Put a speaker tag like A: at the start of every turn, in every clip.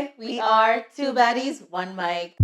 A: Hi, we are two baddies, one mic.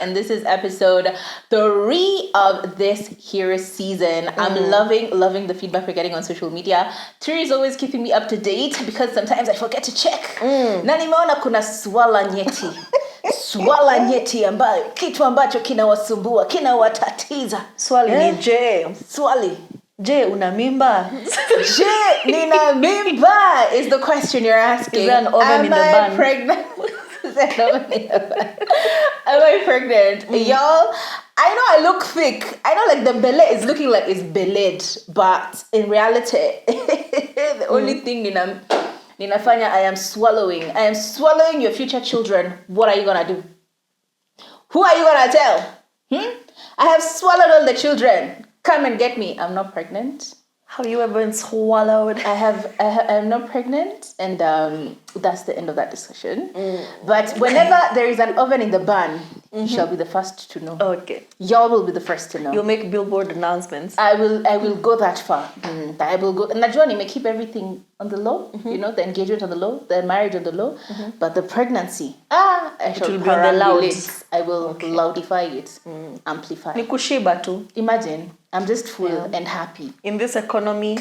A: And this is episode 3 of this here season. I'm loving the feedback we're getting on social media. Tiri is always keeping me up to date because sometimes I forget to check. Na nimeona kuna swala nyeti ambayo kitu ambacho kinawasumbua, kinawatatiza.
B: Swali ni je. Je, una mimba?
A: Je, nina mimba is the question you're asking.
B: Is there an oven in the bun?
A: Pregnant? Am I pregnant? Y'all, I know I look thick. I know like the belly is looking like it's bellied, but in reality, the only thing ninafanya, I am swallowing. I am swallowing your future children. What are you gonna do? Who are you gonna tell? I have swallowed all the children. Come and get me. I'm not pregnant.
B: Have you ever been swallowed?
A: I'm not pregnant, and that's the end of that discussion. But whenever there is an oven in the bun, you shall be the first to know.
B: Okay.
A: Y'all will be the first to know.
B: You'll make billboard announcements.
A: I will go that far. I will go. Najua may keep everything on the low, the engagement on the low, the marriage on the low, but the pregnancy, I shall
B: be on the loud.
A: I will loudify it, amplify.
B: Ni kushiba tu.
A: Imagine, I'm just full and happy.
B: In this economy.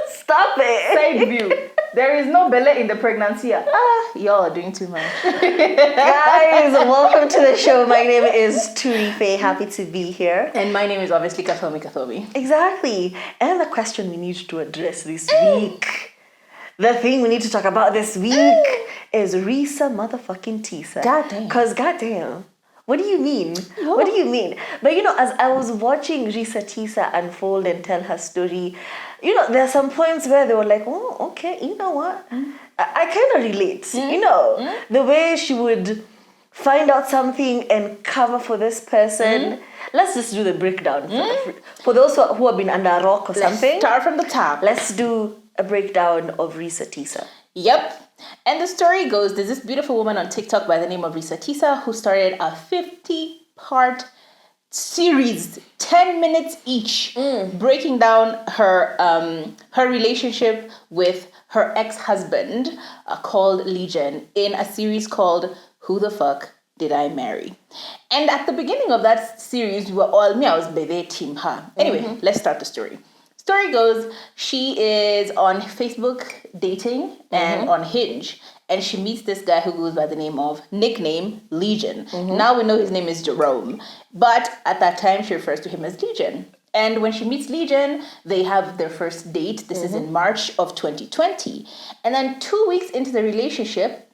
B: Stop it.
A: Side view. There is no belly in the pregnancy. Y'all are doing too much.
B: Guys, welcome to the show. My name is Turife. Happy to be here.
A: And my name is obviously Kathomi.
B: Exactly. And the question we need to address this week, the thing we need to talk about this week is Reesa motherfucking Teesa.
A: Goddamn.
B: Because goddamn. What do you mean? What do you mean? But as I was watching Reesa Teesa unfold and tell her story, there are some points where they were like, oh, okay, you know what? I kind of relate. The way she would find out something and cover for this person. Let's just do the breakdown. For those who have been under a rock or something.
A: Let's start from the top.
B: Let's do a breakdown of Reesa Teesa.
A: Yep. And the story goes, there's this beautiful woman on TikTok by the name of Reesa Teesa who started a 50-part series, 10 minutes each, breaking down her relationship with her ex-husband called Legion in a series called Who the Fuck Did I Marry? And at the beginning of that series, we were all, I was Bebe team her. Anyway, let's start the story. Story goes, she is on Facebook dating and on Hinge, and she meets this guy who goes by the nickname Legion. Now we know his name is Jerome, but at that time she refers to him as Legion. And when she meets Legion, they have their first date. This is in March of 2020. And then 2 weeks into the relationship,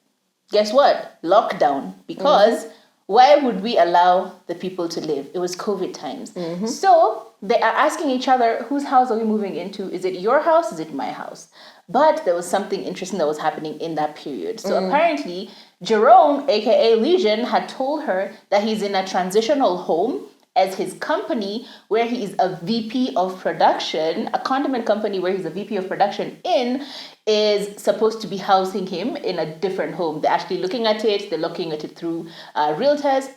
A: guess what? Lockdown, because why would we allow the people to live? It was COVID times. So they are asking each other, whose house are we moving into? Is it your house? Is it my house? But there was something interesting that was happening in that period. So apparently, Jerome, aka Legion, had told her that he's in a transitional home as his company, where he is a VP of production, a condiment company where he's a VP of production is supposed to be housing him in a different home. They're actually looking at it. They're looking at it through realtors.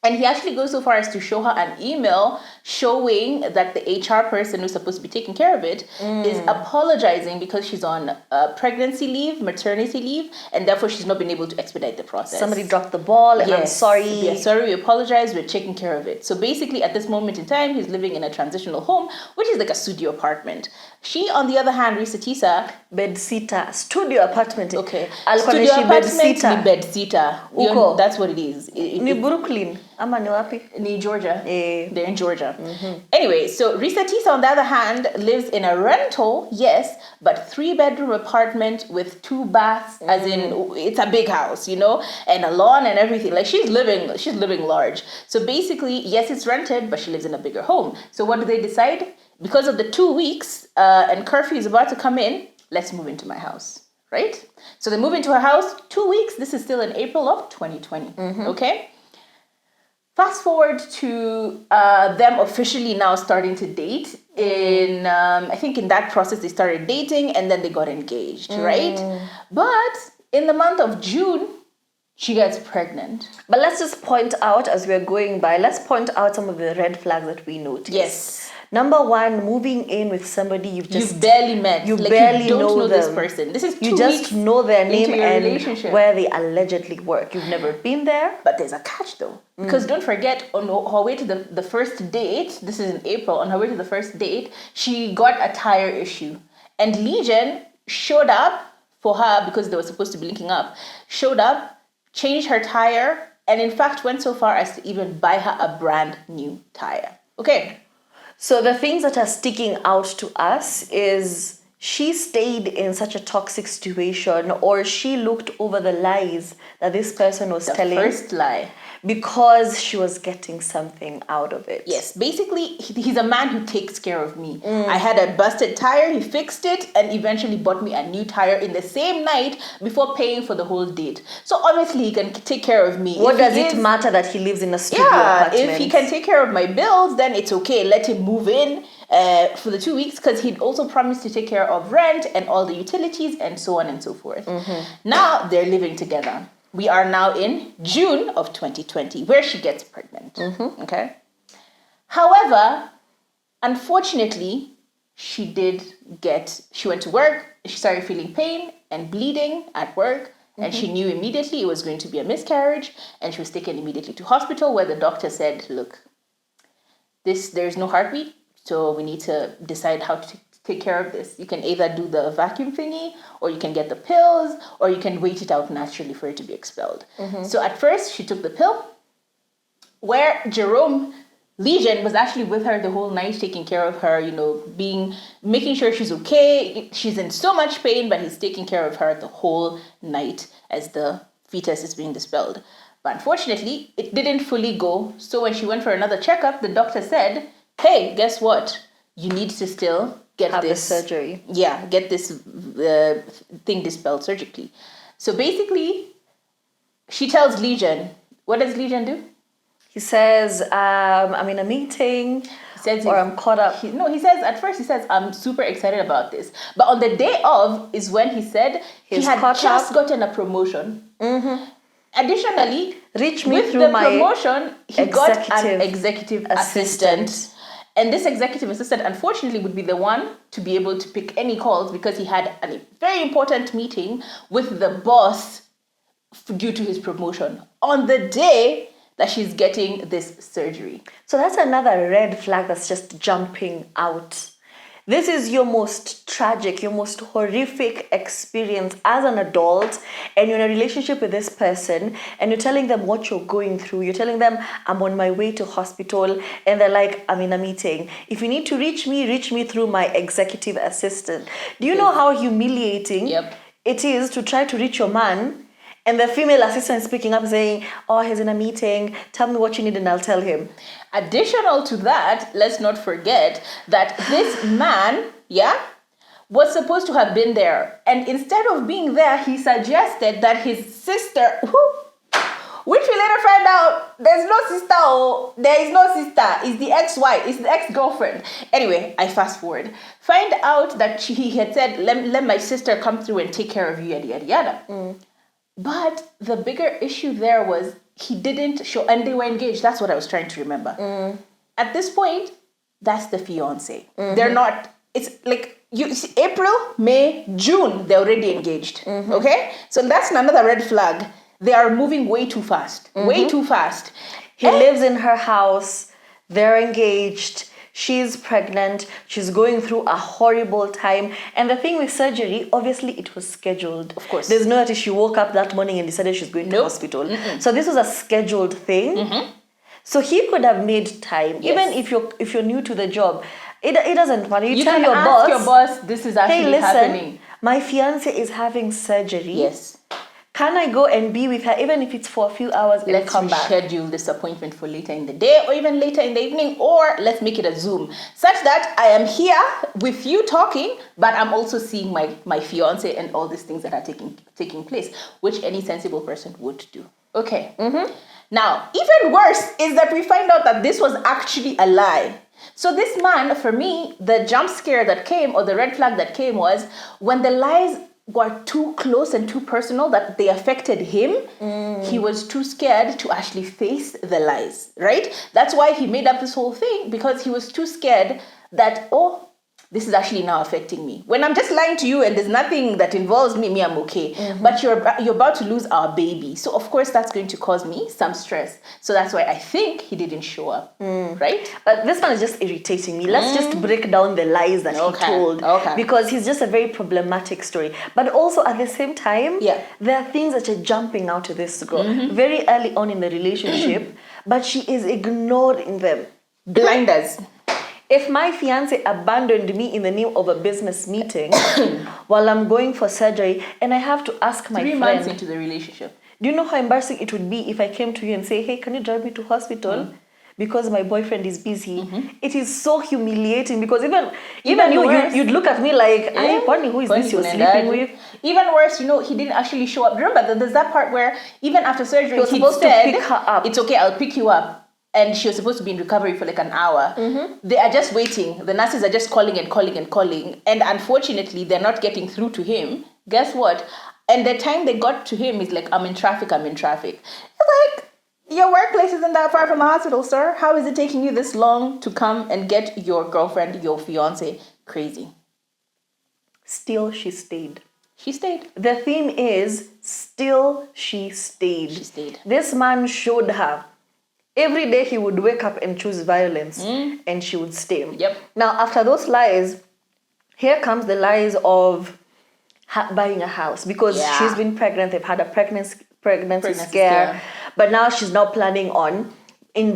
A: And he actually goes so far as to show her an email showing that the HR person who's supposed to be taking care of it is apologizing because she's on pregnancy leave, maternity leave, and therefore she's not been able to expedite the process.
B: Somebody dropped the ball and I'm sorry.
A: Yeah, sorry, we apologize, we're taking care of it. So basically at this moment in time, he's living in a transitional home, which is like a studio apartment. She, on the other hand, Reesa Teesa,
B: bedsitter, studio apartment.
A: Okay.
B: Studio apartment
A: ni bedsitter. That's what it is.
B: Ni Brooklyn. Ama ni wapi?
A: Ni Georgia.
B: They're
A: in Georgia. Anyway, so Reesa Teesa, on the other hand, lives in a rental, yes, but 3-bedroom apartment with 2 baths, as in it's a big house, and a lawn and everything. Like she's living large. So basically, yes, it's rented, but she lives in a bigger home. So what do they decide? Because of the 2 weeks and curfew is about to come in, let's move into my house, right? So they move into her house, 2 weeks. This is still in April of 2020, okay? Fast forward to them officially now starting to date. I think in that process they started dating and then they got engaged, right? But in the month of June, she gets pregnant.
B: But let's just point out as we're going by, let's point out some of the red flags that we noticed.
A: Yes.
B: Number one, moving in with somebody you've
A: barely met.
B: You
A: like
B: barely
A: you don't know
B: them.
A: this person. This is 2
B: you just
A: weeks
B: know their name
A: into your
B: and
A: relationship.
B: where they allegedly work. You've never been there.
A: But there's a catch though. Because don't forget, on her way to the first date, this is in April, on her way to the first date, she got a tire issue. And Legion showed up for her because they were supposed to be linking up, showed up, changed her tire, and in fact went so far as to even buy her a brand new tire. Okay.
B: So the things that are sticking out to us is she stayed in such a toxic situation, or she looked over the lies that this person was telling.
A: First lie.
B: Because she was getting something out of it.
A: Yes, basically, he's a man who takes care of me. I had a busted tire, he fixed it, and eventually bought me a new tire in the same night before paying for the whole date. So obviously, he can take care of me.
B: What does it matter that he lives in a studio apartment?
A: If he can take care of my bills, then it's okay. Let him move in for the 2 weeks, because he'd also promised to take care of rent and all the utilities and so on and so forth. Now they're living together. We are now in June of 2020, where she gets pregnant. Okay. However, unfortunately, she went to work, she started feeling pain and bleeding at work, and she knew immediately it was going to be a miscarriage, and she was taken immediately to hospital, where the doctor said, look, there's no heartbeat, so we need to decide how to take care of this. You can either do the vacuum thingy, or you can get the pills, or you can wait it out naturally for it to be expelled. So at first, she took the pill, where Jerome Legion was actually with her the whole night, taking care of her, making sure she's okay. She's in so much pain, but he's taking care of her the whole night as the fetus is being dispelled. But unfortunately, it didn't fully go. So when she went for another checkup, the doctor said, hey, guess what? You need to still get this
B: surgery.
A: Yeah, get this thing dispelled surgically. So basically, she tells Legion, what does Legion do?
B: He says, I'm in a meeting, I'm caught up.
A: At first he says, I'm super excited about this. But on the day of is when he said he had just gotten a promotion. Additionally, with the promotion, he got an executive assistant. And this executive assistant, unfortunately, would be the one to be able to pick any calls, because he had a very important meeting with the boss due to his promotion on the day that she's getting this surgery.
B: So that's another red flag that's just jumping out. This is your most tragic, your most horrific experience as an adult, and you're in a relationship with this person, and you're telling them what you're going through. You're telling them, I'm on my way to hospital, and they're like, I'm in a meeting. If you need to reach me through my executive assistant. Do you know how humiliating it is to try to reach your man, and the female assistant is picking up saying, oh, he's in a meeting, tell me what you need and I'll tell him.
A: Additional to that, let's not forget that this man, was supposed to have been there. And instead of being there, he suggested that his sister, which we later find out, there is no sister, it's the ex-wife, it's the ex-girlfriend. Anyway, I fast forward. Find out that he had said, let my sister come through and take care of you, yada, yada, yada. But the bigger issue there was he didn't show, and they were engaged. That's what I was trying to remember. At this point, that's the fiance. They're not, it's like, you see, April, May, June, they're already engaged. Okay? So that's another red flag. They are moving way too fast. Way too fast.
B: He lives in her house. They're engaged. She's pregnant. She's going through a horrible time. And the thing with surgery, obviously it was scheduled.
A: Of course.
B: There's no that she woke up that morning and decided she's going to hospital. So this was a scheduled thing. So he could have made time. Even if you're new to the job, it doesn't matter. You tell
A: your boss, this is actually happening.
B: My fiance is having surgery.
A: Yes.
B: Can I go and be with her, even if it's for a few hours, and
A: let's
B: come back?
A: Schedule this appointment for later in the day, or even later in the evening, or let's make it a Zoom, such that I am here with you talking, but I'm also seeing my fiance and all these things that are taking place, which any sensible person would do. Okay. Now, even worse is that we find out that this was actually a lie. So this man, for me, the jump scare that came, or the red flag that came, was when the lies were too close and too personal that they affected him. He was too scared to actually face the lies, right? That's why he made up this whole thing, because he was too scared that, oh, this is actually now affecting me. When I'm just lying to you and there's nothing that involves me, I'm okay. But you're about to lose our baby. So of course that's going to cause me some stress. So that's why I think he didn't show up, right?
B: But this one is just irritating me. Let's just break down the lies that he told. Because he's just a very problematic story. But also at the same time, there are things that are jumping out to this girl very early on in the relationship, but she is ignoring them.
A: Blinders.
B: If my fiance abandoned me in the name of a business meeting while I'm going for surgery, and I have to ask my
A: 3
B: friend,
A: months into the relationship,
B: do you know how embarrassing it would be if I came to you and say, hey, can you drive me to hospital? Because my boyfriend is busy. It is so humiliating, because even you'd look at me like, I wonder who is this you're sleeping with?
A: Even worse, he didn't actually show up. Remember, there's that part where even after surgery,
B: he was supposed to pick her up.
A: It's okay, I'll pick you up. And she was supposed to be in recovery for like an hour. They are just waiting. The nurses are just calling and calling and calling. And unfortunately, they're not getting through to him. Guess what? And the time they got to him is like, I'm in traffic. It's like, your workplace isn't that far from a hospital, sir. How is it taking you this long to come and get your girlfriend, your fiance? Crazy.
B: Still, she stayed.
A: She stayed.
B: The theme is, still she stayed.
A: She stayed.
B: This man showed her. Every day he would wake up and choose violence, and she would stay.
A: Yep.
B: Now, after those lies, here comes the lies of buying a house, because she's been pregnant. They've had a pregnancy scare, but now she's now planning on,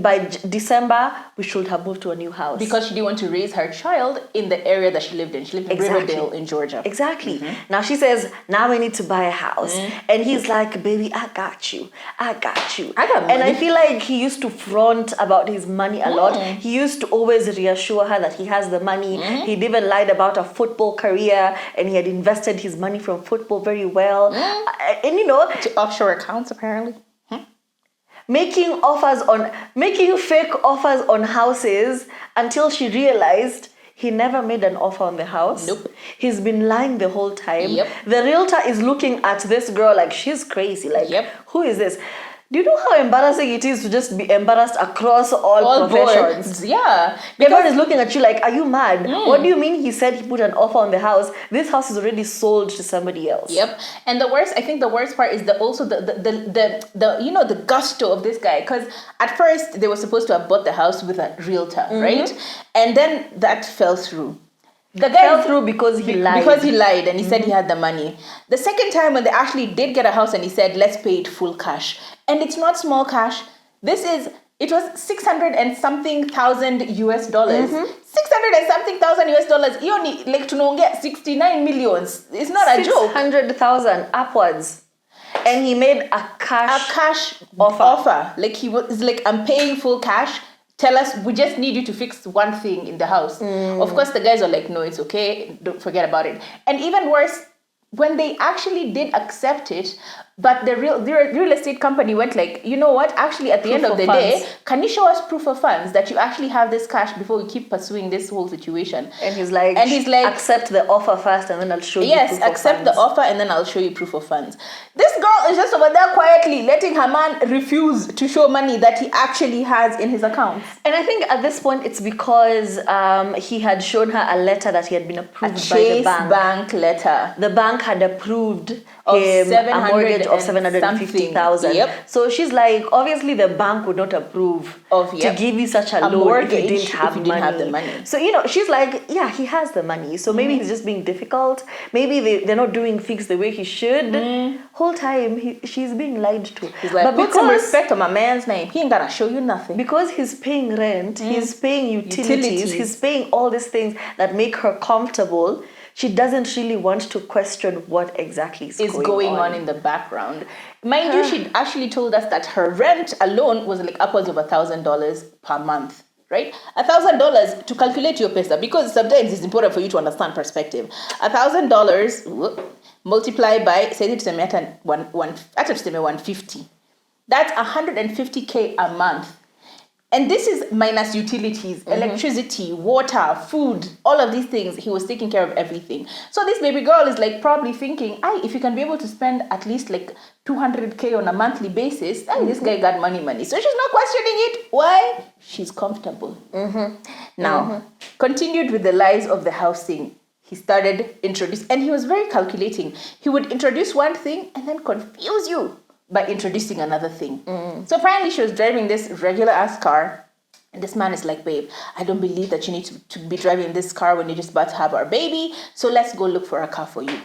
B: by December, we should have moved to a new house.
A: Because she didn't want to raise her child in the area that she lived in. She lived in Riverdale in Georgia.
B: Exactly. Now she says, now we need to buy a house. And he's like, baby, I got you. I got money. And I feel like he used to front about his money a lot. He used to always reassure her that he has the money. He'd even lied about a football career, and he had invested his money from football very well. And
A: to offshore accounts, apparently.
B: Making fake offers on houses, until she realized he never made an offer on the house.
A: Nope.
B: He's been lying the whole time.
A: Yep.
B: The realtor is looking at this girl like she's crazy. Like, who is this? Do you know how embarrassing it is to just be embarrassed across all professions?
A: Boards. Yeah.
B: Everyone is looking at you like, are you mad? What do you mean he said he put an offer on the house? This house is already sold to somebody else.
A: Yep. And I think the worst part is the gusto of this guy. Because at first they were supposed to have bought the house with a realtor, right? And then that fell through. The guy
B: fell through because he lied.
A: Because he lied and he said he had the money. The second time when they actually did get a house and he said, let's pay it full cash. And it's not small cash. It was 600 and something thousand US dollars. 600 and something thousand US dollars. You only like to get 69 millions. It's not a joke.
B: 600,000 upwards. And he made a cash
A: offer. Like he was like, I'm paying full cash. Tell us, we just need you to fix one thing in the house. Of course, the guys are like, no, it's okay. Don't forget about it. And even worse, when they actually did accept it, but the real estate company went like, you know what? Actually, at the end of the day, can you show us proof of funds that you actually have this cash before we keep pursuing this whole situation?
B: And he's like, accept the offer first, and then I'll show you proof of funds.
A: Yes, accept the offer, and then I'll show you proof of funds. This girl is just over there quietly letting her man refuse to show money that he actually has in his accounts.
B: And I think at this point, it's because he had shown her a letter that he had been approved by the bank.
A: Bank letter.
B: The bank had approved him a mortgage of 750,000.
A: Yep.
B: So she's like, obviously the bank would not approve to give you such a loan if you didn't have the money. So she's like, yeah, he has the money. So maybe he's just being difficult. Maybe they're not doing things the way he should. Whole time she's being lied to.
A: He's like, put some respect on my man's name. He ain't gonna show you nothing.
B: Because he's paying rent, he's paying utilities, he's paying all these things that make her comfortable. She doesn't really want to question what exactly is going on
A: in the background. Mind you, she actually told us that her rent alone was like upwards of $1,000 per month, right? $1,000 to calculate your pesa, because sometimes it's important for you to understand perspective. $1,000 multiplied by, say it's 150. That's 150K a month. And this is minus utilities, electricity, water, food, all of these things. He was taking care of everything. So this baby girl is like probably thinking, if you can be able to spend at least like 200K on a monthly basis, this guy got money. So she's not questioning it. Why? She's comfortable. Now, continued with the lies of the house thing. He started introducing, and he was very calculating. He would introduce one thing and then confuse you by introducing another thing. So apparently she was driving this regular ass car, and this man is like, babe, I don't believe that you need to be driving this car when you're just about to have our baby, so let's go look for a car for you.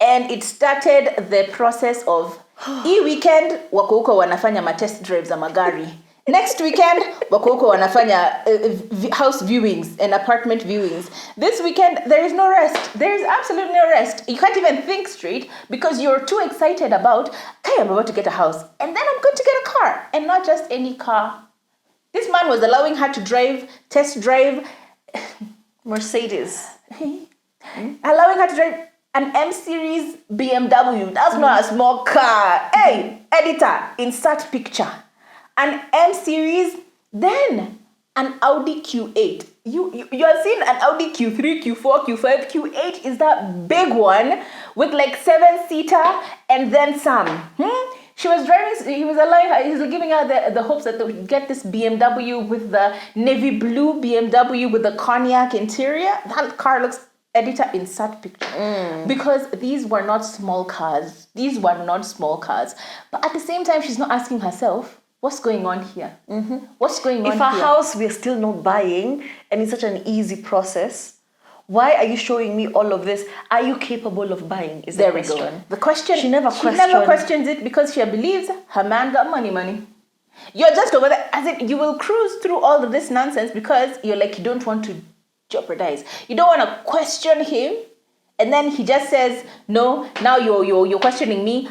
A: And it started the process of, hii weekend, wako huko wanafanya ma-test drives za magari. Next weekend, wako huko wanafanya house viewings and apartment viewings. This weekend, there is no rest. There is absolutely no rest. You can't even think straight because you're too excited about, okay, I'm about to get a house. And then I'm going to get a car. And not just any car. This man was allowing her to drive, test drive.
B: Mercedes.
A: Allowing her to drive an M-Series BMW. That's not a small car. Hey, editor, insert picture. An M-Series, then an Audi Q8. You are seeing an Audi Q3, Q4, Q5, Q8 is that big one with like 7-seater and then some. She was driving, he was allowing her, he was giving her the hopes that they would get this BMW with the navy blue BMW with the cognac interior. That car looks, editor, insert picture. Because these were not small cars. These were not small cars. But at the same time, she's not asking herself, what's going on here? What's going on here?
B: If a house we're still not buying and it's such an easy process, why are you showing me all of this? Are you capable of buying? Is the question.
A: There we go. The question,
B: she never
A: questions it because she believes her man got money. You're just over there. As in, you will cruise through all of this nonsense because you're like, you don't want to jeopardize. You don't want to question him. And then he just says, no, now you're questioning me.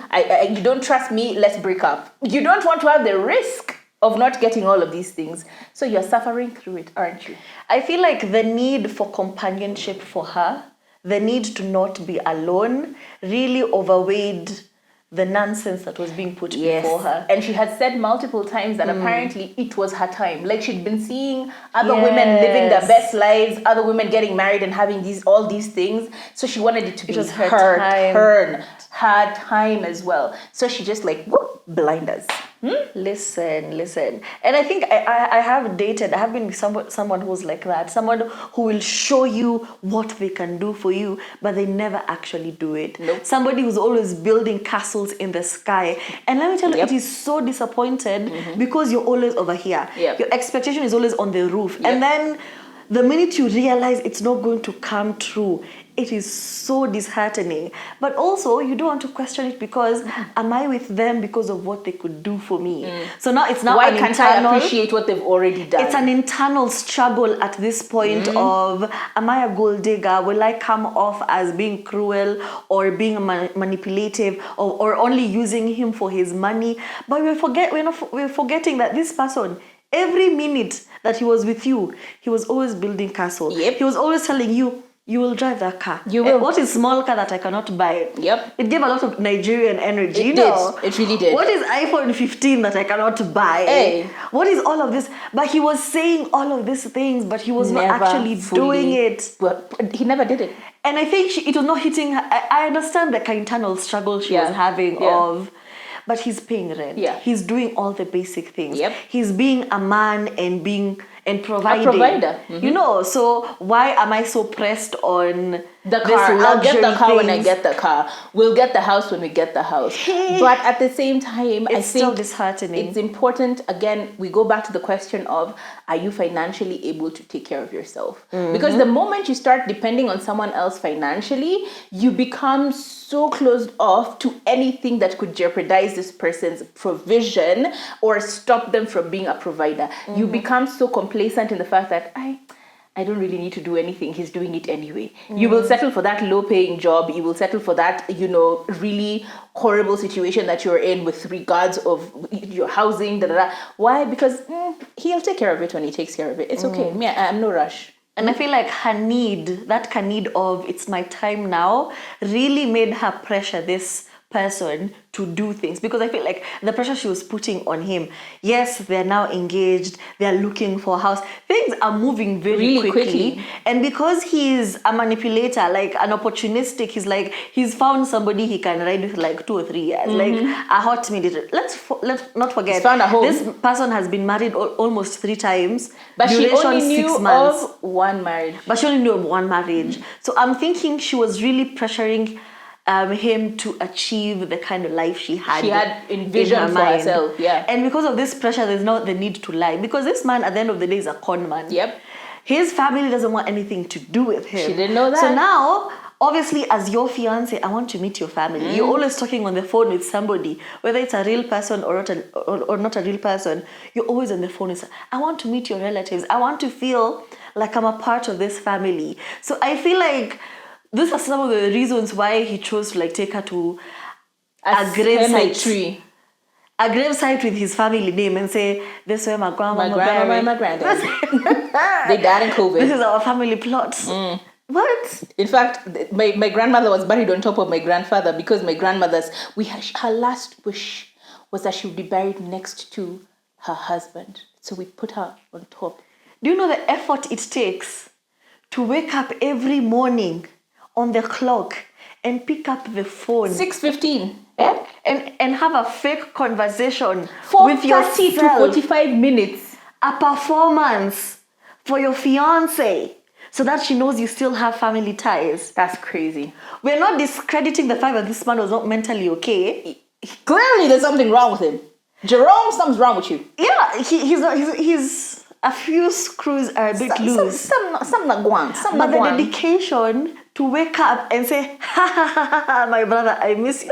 A: You don't trust me. Let's break up. You don't want to have the risk of not getting all of these things. So you're suffering through it, aren't you?
B: I feel like the need for companionship for her, the need to not be alone, really overweighed the nonsense that was being put before her.
A: And she had said multiple times that apparently it was her time. Like she'd been seeing other women living their best lives, other women getting married and having all these things. So she wanted it to be her turn, her time as well. So she just like, whoop, blinders.
B: Listen. And I think I have been with someone who's like that. Someone who will show you what they can do for you, but they never actually do it.
A: Nope.
B: Somebody who's always building castles in the sky. And let me tell you, it is so disappointed because you're always over here. Your expectation is always on the roof. And then the minute you realize it's not going to come true, it is so disheartening. But also, you don't want to question it because am I with them because of what they could do for me? So now it's now
A: why can't I appreciate what they've already done?
B: It's an internal struggle at this point of, am I a gold digger? Will I come off as being cruel or being manipulative or only using him for his money? But we're forgetting that this person, every minute that he was with you, he was always building castle. He was always telling you, you will drive that car. You will. What is small car that I cannot buy? It gave a lot of Nigerian energy.
A: It really did.
B: What is iPhone 15 that I cannot buy?
A: Hey.
B: What is all of this? But he was saying all of these things, but he was not actually doing it.
A: But he never did it.
B: And I think it was not hitting her. I understand the internal struggle she was having of, but he's paying rent. He's doing all the basic things. He's being a man and providing. A provider. You know, so why am I so pressed on
A: the car? I'll get the car when I get the car. We'll get the house when we get the house. But at the same time, I think
B: still disheartening.
A: It's important, again, we go back to the question of, are you financially able to take care of yourself? Because the moment you start depending on someone else financially, you become so closed off to anything that could jeopardize this person's provision or stop them from being a provider. You become so complacent in the fact that I don't really need to do anything. He's doing it anyway. You will settle for that low-paying job. You will settle for that, really horrible situation that you're in with regards of your housing. Why? Because he'll take care of it when he takes care of it. It's okay. Me, I'm no rush.
B: And I feel like her need of it's my time now, really made her pressure this person to do things, because I feel like the pressure she was putting on him, yes, they're now engaged, they're looking for a house, things are moving very
A: Really
B: quickly.
A: quickly.
B: And because he's a manipulator, like an opportunistic, he's found somebody he can ride with like 2 or 3 years, like a hot minute. Let's not forget,
A: He's found a home.
B: this person has been married almost 3 times,
A: But she
B: duration
A: only knew
B: 6 months.
A: of one marriage.
B: But she only knew of one marriage. So I'm thinking she was really pressuring him to achieve the kind of life she had
A: envisioned
B: in her
A: for
B: mind.
A: herself. Yeah.
B: And because of this pressure, there's not the need to lie. Because this man, at the end of the day, is a con man.
A: Yep.
B: His family doesn't want anything to do with him.
A: She didn't know that.
B: So now, obviously, as your fiance, I want to meet your family. You're always talking on the phone with somebody, whether it's a real person or not a real person. You're always on the phone with, I want to meet your relatives. I want to feel like I'm a part of this family. So I feel like these are some of the reasons why he chose to like take her to a gravesite. A gravesite with his family name and say, this is where my grandma,
A: and my granddad. They died in COVID.
B: This is our family plot. What?
A: In fact, my grandmother was buried on top of my grandfather because my grandmother's, her last wish was that she would be buried next to her husband. So we put her on top.
B: Do you know the effort it takes to wake up every morning on the clock and pick up the phone?
A: 6:15.
B: And have a fake conversation
A: with yourself. 30 to 45 minutes.
B: A performance for your fiance so that she knows you still have family ties.
A: That's crazy.
B: We're not discrediting the fact that this man was not mentally okay.
A: Clearly there's something wrong with him. Jerome, something's wrong with you.
B: Yeah, he's a few screws are a bit loose.
A: Some not going.
B: But the dedication to wake up and say, ha ha ha ha, my brother, I miss you.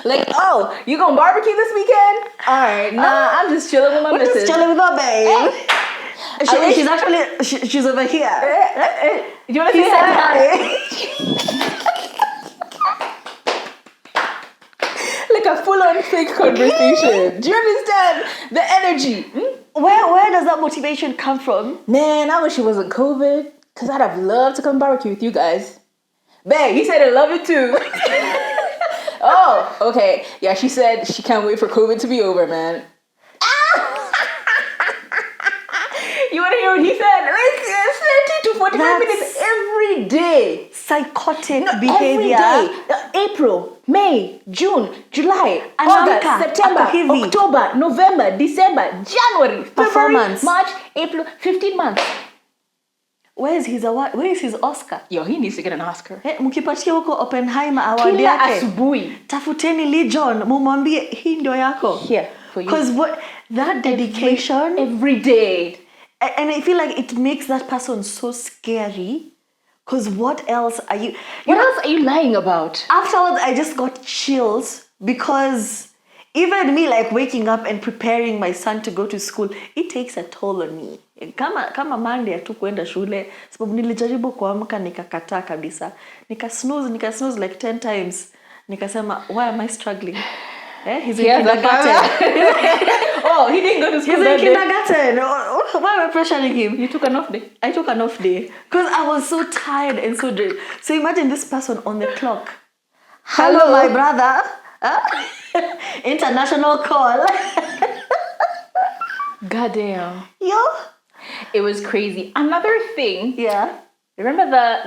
A: Like, oh, you gonna barbecue this weekend? All right, nah, I'm just chilling with my missus.
B: Just chilling with my babe. She's actually, she's over here.
A: You wanna say hi? Like a full-on fake conversation. Do you understand the energy?
B: Where does that motivation come from?
A: Man, I wish it wasn't COVID, because I'd have loved to come barbecue with you guys. Babe, he said I love it too. Oh, okay. Yeah, she said she can't wait for COVID to be over, man. You want to hear what he said? Like 30 to 45 minutes every day.
B: Psychotic behavior.
A: Every day. April, May, June, July, August, September, October, November, December, January, February, March, April, 15 months.
B: Where is his Oscar?
A: Yo, he needs to get an Oscar.
B: Mkipatia huko Oppenheimer award
A: Kila
B: yake.
A: asubuhi.
B: Tafuteni Legion, mumwambie hii ndio yako.
A: Here for you.
B: Because that dedication
A: every day.
B: And I feel like it makes that person so scary. Because what else are you...
A: What else are you lying about?
B: Afterwards, I just got chills because even me like waking up and preparing my son to go to school, it takes a toll on me. Kama Monday tu kuenda shule, sababu nilijaribu kuamka nikakataa kabisa. Nika snooze like 10 times. Nikasema, why am I struggling? He's in kindergarten.
A: Oh, he didn't go to school.
B: He's in kindergarten. Why am I pressuring him?
A: You took an off day.
B: I took an off day because I was so tired and so drained. So imagine this person on the clock. Hello, my brother. International call.
A: Goddamn.
B: Yo.
A: It was crazy. Another thing.
B: Yeah.
A: Remember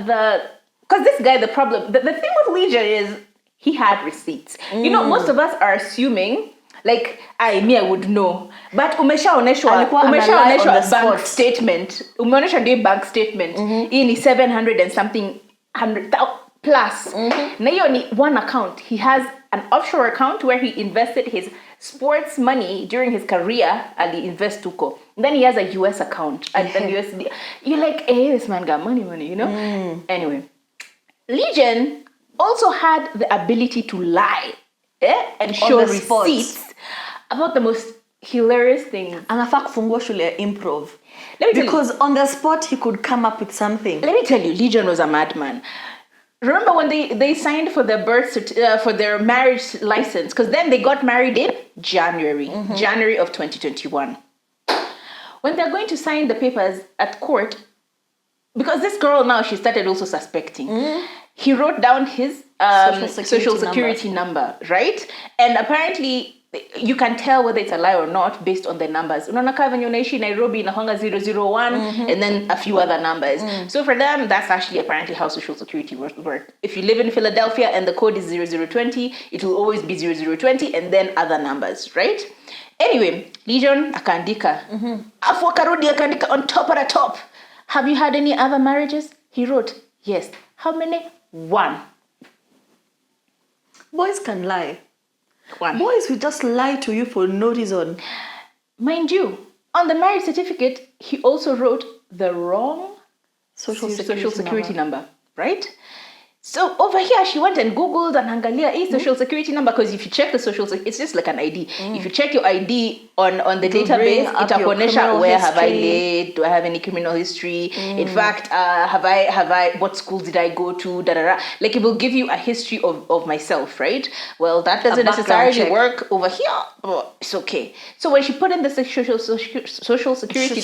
A: because this guy, the problem, the thing with Legion is he had receipts. You know, most of us are assuming, like, I would know. But umeshaoneshwa bank statement. Umeoneshwa ndio bank statement. Hii ni 700 and something, 100,000 plus. Na hiyo ni one account. He has an offshore account where he invested his sports money during his career and he invest tuko. Then he has a US account and USD. You're like, hey, this man got money, you know? Anyway, Legion also had the ability to lie and show receipts about the most hilarious things.
B: Anafaa kufungua shule ya improv. Because on the spot he could come up with something.
A: Let me tell you, Legion was a madman. Remember when they signed for their for their marriage license? Because then they got married in January of 2021. When they're going to sign the papers at court, because this girl now, she started also suspecting. He wrote down his social security number, right? And apparently, you can tell whether it's a lie or not based on the numbers. Unaona kama venye unaishi Nairobi inahanga 001 and then a few other numbers. So for them, that's actually apparently how social security works. If you live in Philadelphia and the code is 0020, it will always be 0020 and then other numbers, right? Anyway, Legion akaandika. Afu akarudi akaandika on top at the top. Have you had any other marriages? He wrote, yes. How many? 1.
B: Boys can lie.
A: 1.
B: Boys will just lie to you for no reason.
A: Mind you, on the marriage certificate, he also wrote the wrong social security number, right? So over here, she went and Googled and angalia a social security number, because if you check the it's just like an ID. If you check your ID on the database, itakuonesha where have I lived, do I have any criminal history? In fact, have I what schools did I go to? Like it will give you a history of myself, right? Well, that doesn't necessarily work over here, but it's okay. So when she put in the social security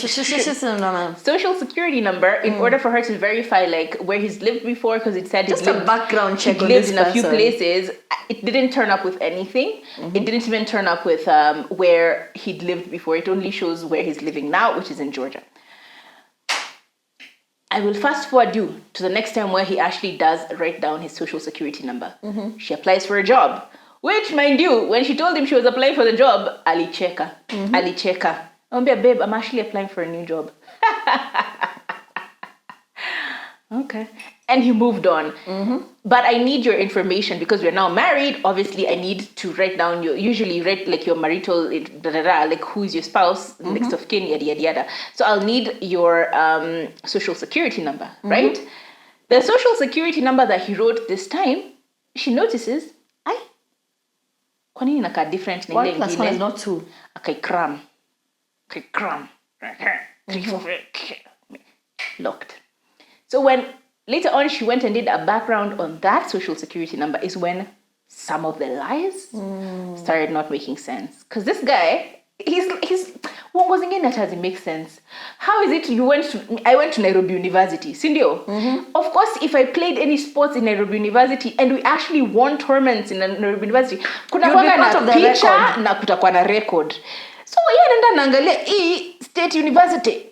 A: number, in order for her to verify like where he's lived before, because it said
B: just a background check
A: he lived in a few places, it didn't turn up with anything. It didn't even turn up with where he'd lived before. It only shows where he's living now, which is in Georgia. I will fast forward you to the next time where he actually does write down his social security number. She applies for a job, which, mind you, when she told him she was applying for the job, alicheka. Ambia, babe, I'm actually applying for a new job. Okay. And he moved on. But I need your information because we're now married. Obviously, I need to write down usually write like your marital, like who is your spouse, next of kin, yada, yada, yada. So I'll need your social security number, right? The social security number that he wrote this time, she notices, kwa nini naka different na ile
B: 1 + 1 is not 2.
A: Akaikram. 3, 4, locked. So when later on she went and did a background on that social security number is when some of the lies started not making sense. Because this guy, he's what was again that doesn't make sense. How is it I went to Nairobi University, Sindio? Of course, if I played any sports in Nairobi University and we actually won tournaments in Nairobi University, kuna kwanga na picha na kutakuwa na record. So yeye anaenda naangalia State University.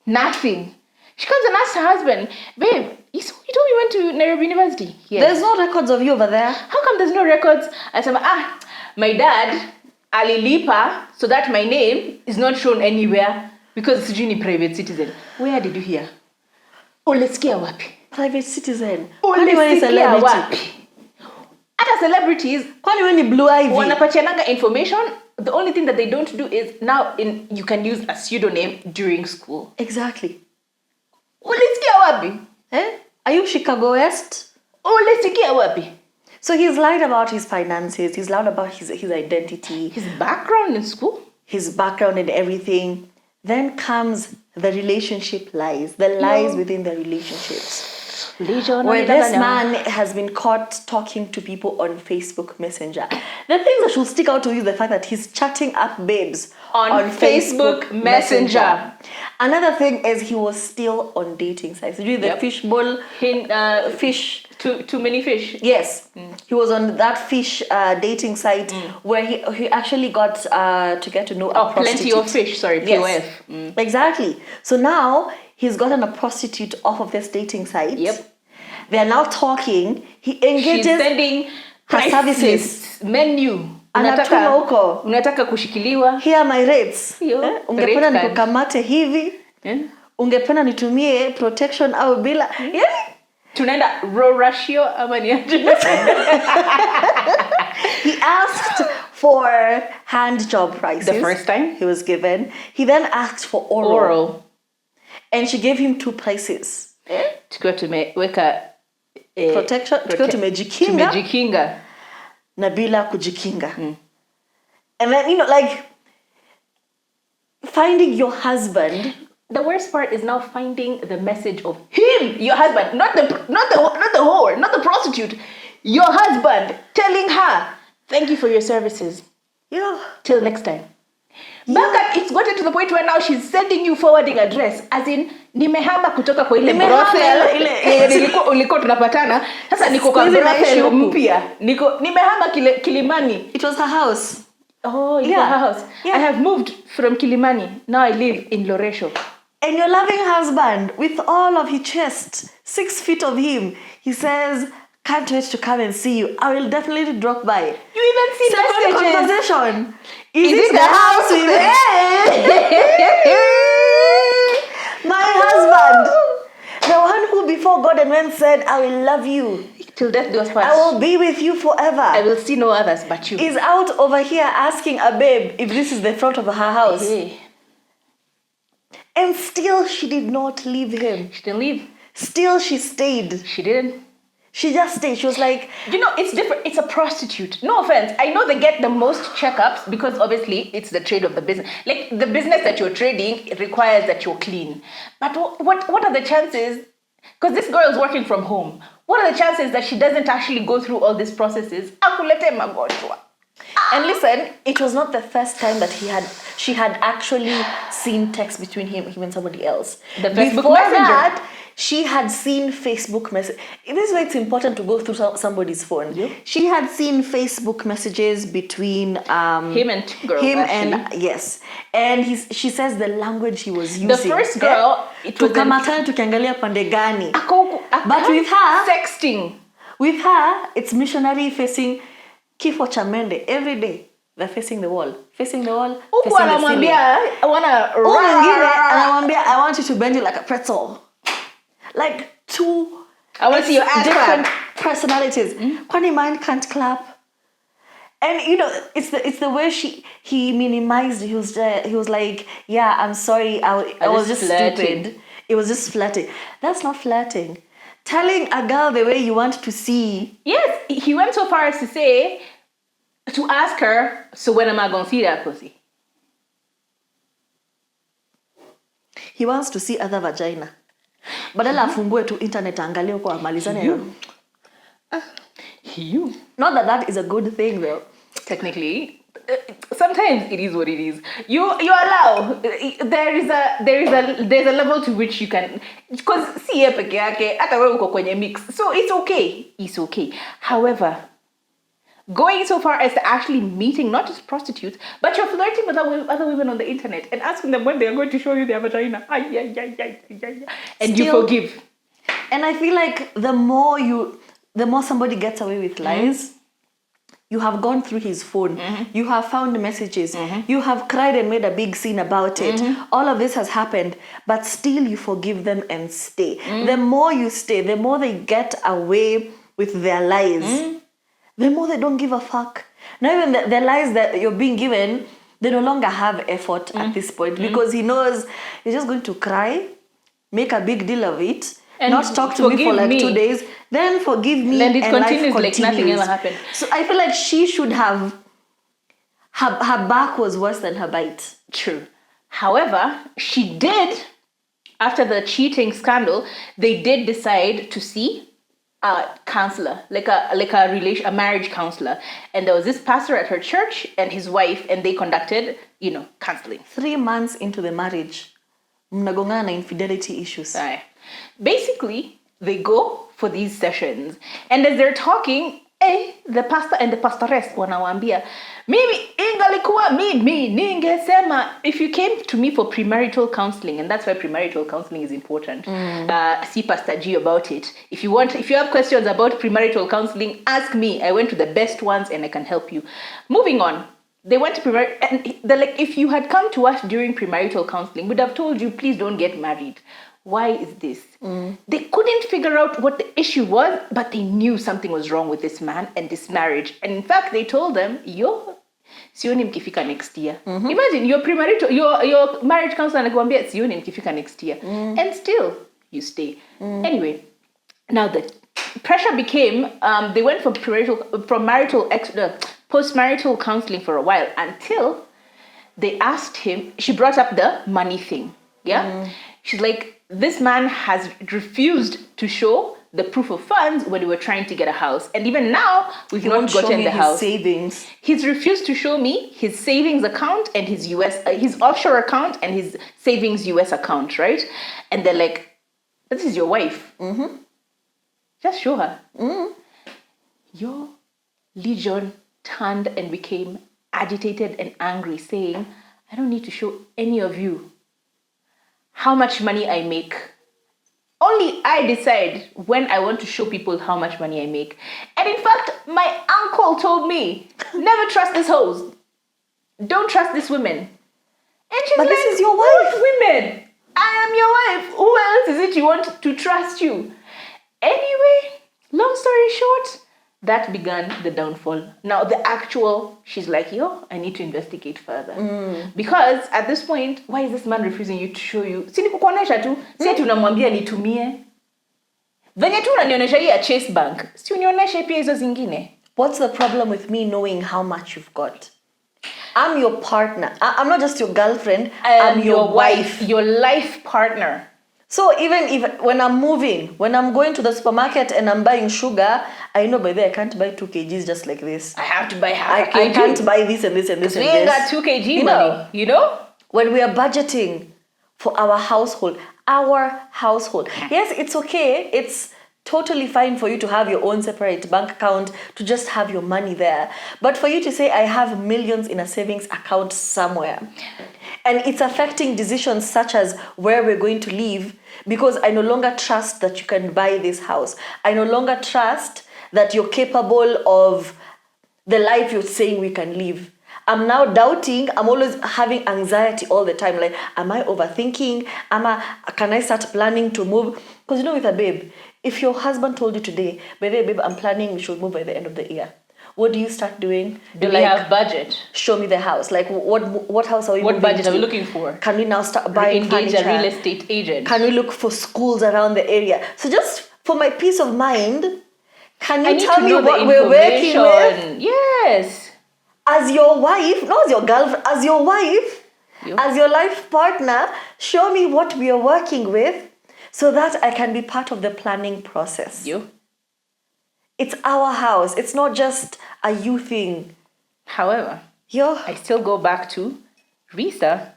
A: Nothing. She comes and asks her husband, babe, you told me you went to Nairobi University. Yes.
B: There's no records of you over there.
A: How come there's no records? I said, my dad, alilipa, so that my name is not shown anywhere because it's a private citizen. Where did you hear? Ulesikia wapi?
B: Private citizen.
A: Ulesikia wapi? Other celebrities,
B: kwani wewe ni Blue Ivy?
A: Wanapatiananga information. The only thing that they don't do is now you can use a pseudonym during school.
B: Exactly.
A: Ulesikia wapi?
B: Are you Chicago West?
A: Ulesikia wapi?
B: So he's lied about his finances. He's lied about his identity.
A: His background in school.
B: His background and everything. Then comes the relationship lies. The lies within the relationships. Where this man has been caught talking to people on Facebook Messenger. The things that should stick out to you is the fact that he's chatting up babes
A: on Facebook Messenger.
B: Another thing is he was still on dating sites. You the fishbowl, fish.
A: Too many fish.
B: Yes, he was on that fish dating site where he actually got to get to know a prostitute.
A: Plenty of fish. Sorry, POF.
B: Yes. Exactly. So now he's gotten a prostitute off of this dating site.
A: Yep.
B: They are now talking. He engages.
A: She's sending
B: her services.
A: Menu.
B: Anatuma huko.
A: Unataka kushikiliwa.
B: Here are my rates. Ungependa nikukamate hivi. Ungependa nitumie protection au bila.
A: Tunaenda raw ratio ama ni aje?
B: He asked for hand job prices.
A: The first time
B: he was given. He then asked for oral. And she gave him 2 prices.
A: Tukiwa tumeweka
B: protection, tukiwa tumejikinga na bila kujikinga. And then like finding your husband.
A: The worst part is now finding the message of him, your husband, not the whore, not the prostitute, your husband telling her, "Thank you for your services.
B: Yeah.
A: Till next time." Mpaka it's gotten to the point where now she's sending you forwarding address. As in, nimehama kutoka kwa ile brothel. Ulikuwa tunapatana. Sasa niko kwa brothel mpya. Nimehama Kilimani.
B: It was her house.
A: Oh, yeah. Her house. Yeah. I have moved from Kilimani. Now I live in Loresho.
B: And your loving husband, with all of his chest, 6 feet of him, he says, can't wait to come and see you. I will definitely drop by.
A: You even see
B: second
A: messages.
B: Conversation. Is it the house we My husband, the one who before God and man said, I will love you.
A: Till death do us part.
B: I will be with you forever.
A: I will see no others but you.
B: Is out over here asking a babe if this is the front of her house.
A: Hey.
B: And still she did not leave him.
A: She didn't leave.
B: Still she stayed.
A: She didn't.
B: She just stayed. She was like...
A: You know, it's different. It's a prostitute. No offense. I know they get the most checkups because obviously it's the trade of the business. Like, the business that you're trading, it requires that you're clean. But what are the chances? Because this girl is working from home. What are the chances that she doesn't actually go through all these processes?
B: And listen, it was not the first time that she had actually seen text between him and somebody else.
A: The Facebook
B: Before
A: Messenger.
B: that, she had seen Facebook message. This is why it's important to go through somebody's phone.
A: Yeah.
B: She had seen Facebook messages between
A: him and girl.
B: Yes, and she says the language he was using.
A: The first girl, it was
B: tukamatana tukiangalia pande gani.
A: But
B: with her,
A: sexting.
B: With her, it's missionary facing kifo cha mende every day. They're facing the wall. Facing the wall. Facing the ceiling.
A: I
B: want you to bend it like a pretzel. Like two
A: I want to see your ass
B: different
A: clap.
B: Personalities. Kwani mine can't clap. And you know, it's the way he minimized. He was like, yeah, I'm sorry, I was just stupid. It was just flirting. That's not flirting. Telling a girl the way you want to see.
A: Yes, he went so far as to ask her, so when am I gonna see that pussy?
B: He wants to see other vagina. Badala afungue tu internet angalie kwa malizane. Not that is a good thing though.
A: Technically, sometimes it is what it is. You allow. There's a level to which you can, because see peke yake hata wewe uko kwenye mix, so it's okay. It's okay. However, going so far as to actually meeting not just prostitutes, but you're flirting with other women on the internet and asking them when they are going to show you their vagina. And you forgive.
B: And I feel like the more somebody gets away with lies, you have gone through his phone, you have found messages, you have cried and made a big scene about it. All of this has happened, but still you forgive them and stay. The more you stay, the more they get away with their lies. The more they don't give a fuck. Now even the lies that you're being given, they no longer have effort at this point because he knows you're just going to cry, make a big deal of it, and not talk to me for like 2 days, then forgive me,
A: and it
B: and
A: continues
B: life
A: like nothing ever happened.
B: So I feel like she should have, her back was worse than her bite.
A: True. However, she did, after the cheating scandal, they did decide to see a counselor, like a marriage counselor, and there was this pastor at her church and his wife, and they conducted, counseling.
B: 3 months into the marriage, mnagongana na infidelity issues.
A: Right. Basically, they go for these sessions, and as they're talking, the pastor and the pastoress wanawambia, mimi ingalikuwa mimi ningesema, if you came to me for premarital counseling, and that's why premarital counseling is important. See Pastor G about it. If you have questions about premarital counseling, ask me. I went to the best ones and I can help you. Moving on. They went to premarital, and they're like, if you had come to us during premarital counseling, we'd have told you, please don't get married. Why is this? They couldn't figure out what the issue was, but they knew something was wrong with this man and this marriage. And in fact, they told them, sioni mkifika next year. Imagine your marriage counselor anakuambia sioni mkifika next year. And still, you stay. Anyway, now the pressure became, they went from post-marital counseling for a while until they asked him, she brought up the money thing. Yeah? She's like, this man has refused to show the proof of funds when we were trying to get a house. And even now, we've not
B: show
A: gotten
B: me
A: the
B: his
A: house.
B: savings.
A: He's refused to show me his savings account and his his offshore account and his savings US account, right? And they're like, this is your wife.
B: Mm-hmm.
A: Just show her.
B: Mm-hmm.
A: Your legion turned and became agitated and angry, saying, I don't need to show any of you how much money I make. Only I decide when I want to show people how much money I make. And in fact, my uncle told me, never trust these hoes. Don't trust these women. And she's
B: But
A: like,
B: this is your wife.
A: "What women? I am your wife. Who else is it you want to trust you?" Anyway, long story short, that began the downfall. Now the actual, she's like, yo, I need to investigate further. Because at this point, why is this man refusing you to show you? Si nikukuonesha tu, si ati unamwambia nitumie. Venye tu unanionyesha hii ya Chase Bank, si unionyeshe pia hizo zingine.
B: What's the problem with me knowing how much you've got? I'm your partner. I'm not just your girlfriend. I'm your wife.
A: Your life partner.
B: So even if when I'm moving, when I'm going to the supermarket and I'm buying sugar, I know by there I can't buy 2 kgs just like this.
A: I have to buy half a kg.
B: I can't buy this and this and this and
A: we ain't
B: this.
A: got 2 kg money, you know?
B: When we are budgeting for our household, yes, it's okay. It's totally fine for you to have your own separate bank account, to just have your money there. But for you to say, I have millions in a savings account somewhere, and it's affecting decisions such as where we're going to live, because I no longer trust that you can buy this house. I no longer trust that you're capable of the life you're saying we can live. I'm now doubting. I'm always having anxiety all the time. Like, am I overthinking? Can I start planning to move? Because you know, with a babe, if your husband told you today, babe, I'm planning we should move by the end of the year, what do you start doing?
A: Do we have budget?
B: Show me the house. Like, what house are we
A: What
B: moving
A: budget
B: to?
A: are we looking for?
B: Can we now start buying
A: Engage
B: furniture?
A: a real estate agent.
B: Can we look for schools around the area? So just for my peace of mind, can you tell me what we're working with?
A: Yes.
B: As your wife, not as your girlfriend, as your wife, as your life partner, show me what we are working with so that I can be part of the planning process. It's our house. It's not just a you thing.
A: However, I still go back to Reesa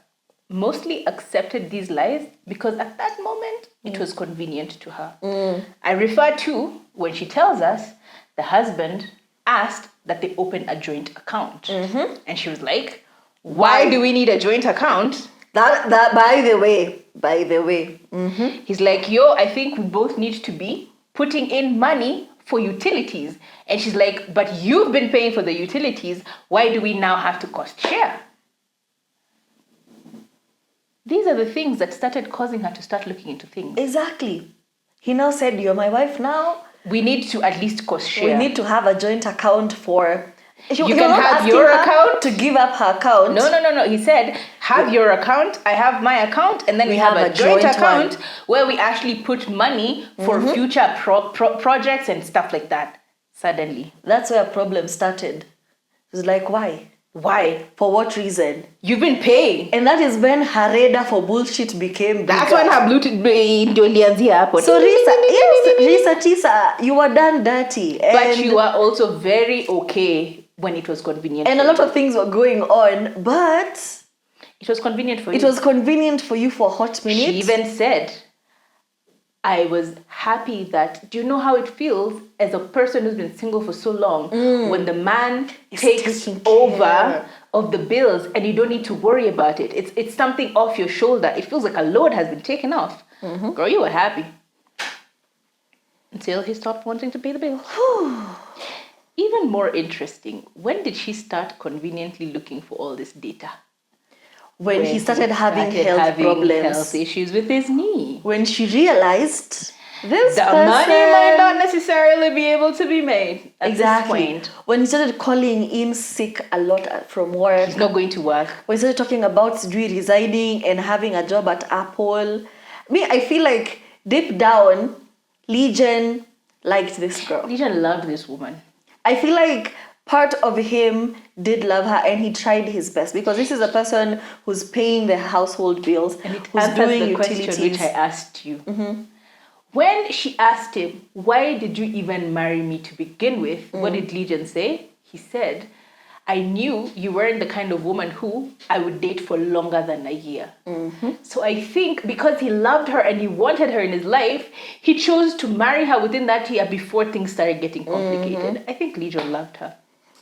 A: mostly accepted these lies because at that moment it was convenient to her. I refer to when she tells us the husband asked that they open a joint account. And she was like, why do we need a joint account?
B: That by the way.
A: He's like, yo, I think we both need to be putting in money for utilities. And she's like, but you've been paying for the utilities. Why do we now have to cost share? These are the things that started causing her to start looking into things.
B: Exactly. He now said, you're my wife now.
A: We need to at least cost share.
B: We need to have a joint account for...
A: You can have your account.
B: To give up her account.
A: No. He said, have your account, I have my account, and then we have a joint account where we actually put money for future projects and stuff like that. Suddenly.
B: That's where a problem started. It was like, why?
A: Why?
B: For what reason?
A: You've been paying.
B: And that is when her radar for bullshit became bigger.
A: That's when her Bluetooth happened.
B: So Reesa Teesa, you were done dirty.
A: But you were also very okay when it was convenient.
B: And a lot of things were going on, but...
A: It was convenient for you.
B: It was convenient for you for a hot minute.
A: She even said, I was happy that... Do you know how it feels as a person who's been single for so long when the man takes over of the bills and you don't need to worry about it? It's something off your shoulder. It feels like a load has been taken off. Girl, you were happy. Until he stopped wanting to pay the bill. Even more interesting, when did she start conveniently looking for all this data?
B: When he started having health problems.
A: Health issues with his knee.
B: When she realized this
A: money might not necessarily be able to be made at this point.
B: When he started calling in sick a lot from work.
A: He's not going to work.
B: When he started talking about resigning and having a job at Apple. I feel like deep down, Legion liked this girl.
A: Legion loved this woman.
B: I feel like part of him did love her and he tried his best because this is a person who's paying the household bills
A: and it
B: who's
A: answers
B: doing
A: the
B: utilities.
A: question which I asked you. When she asked him, why did you even marry me to begin with? What did Legion say? He said, I knew you weren't the kind of woman who I would date for longer than a year. So I think because he loved her and he wanted her in his life, he chose to marry her within that year before things started getting complicated. I think Legion loved her.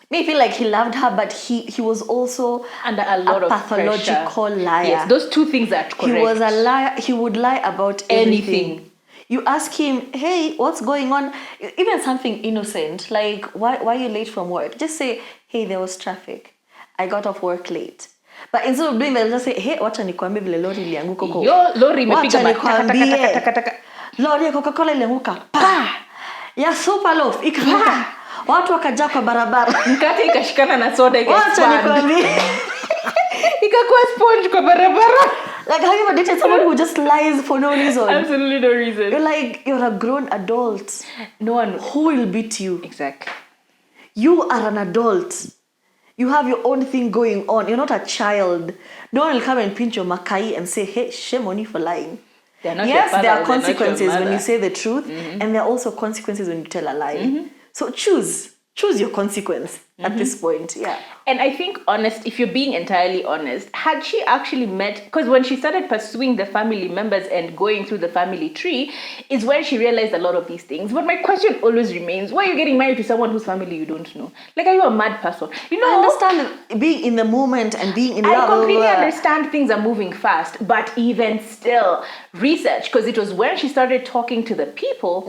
B: Me feel like he loved her, but he was also
A: Under a lot of
B: pathological
A: pressure.
B: liar.
A: Yes, those two things are correct.
B: He was a liar. He would lie about anything. You ask him, hey, what's going on? Even something innocent, like, why are you late from work? Just say, hey, there was traffic. I got off work late. But instead of doing that, just say, hey, wacha nikwambie vile lori ilianguka huko.
A: Yo, lori imepiga
B: mataka. Lori ya Coca-Cola ilianguka. Pa! Ya super loaf, ikapaka. Watu wakajaa kwa barabara.
A: Mkate ikashikana na soda
B: wacha nikwambie.
A: Ikakuwa sponge kwa barabara.
B: Like, have you ever dated somebody who just lies for no reason?
A: Absolutely no reason.
B: You're like, you're a grown adult.
A: No one
B: who will beat you.
A: Exactly.
B: You are an adult. You have your own thing going on. You're not a child. No one will come and pinch your makai and say, hey, shame on you for lying. Yes, there are consequences when you say the truth, and there are also consequences when you tell a lie. So choose your consequence at this point. Yeah.
A: And I think if you're being entirely honest, had she actually met, because when she started pursuing the family members and going through the family tree is when she realized a lot of these things. But my question always remains, why are you getting married to someone whose family you don't know? Like, are you a mad person? You know,
B: I understand being in the moment and being in love.
A: I completely understand things are moving fast, but even still, research, because it was when she started talking to the people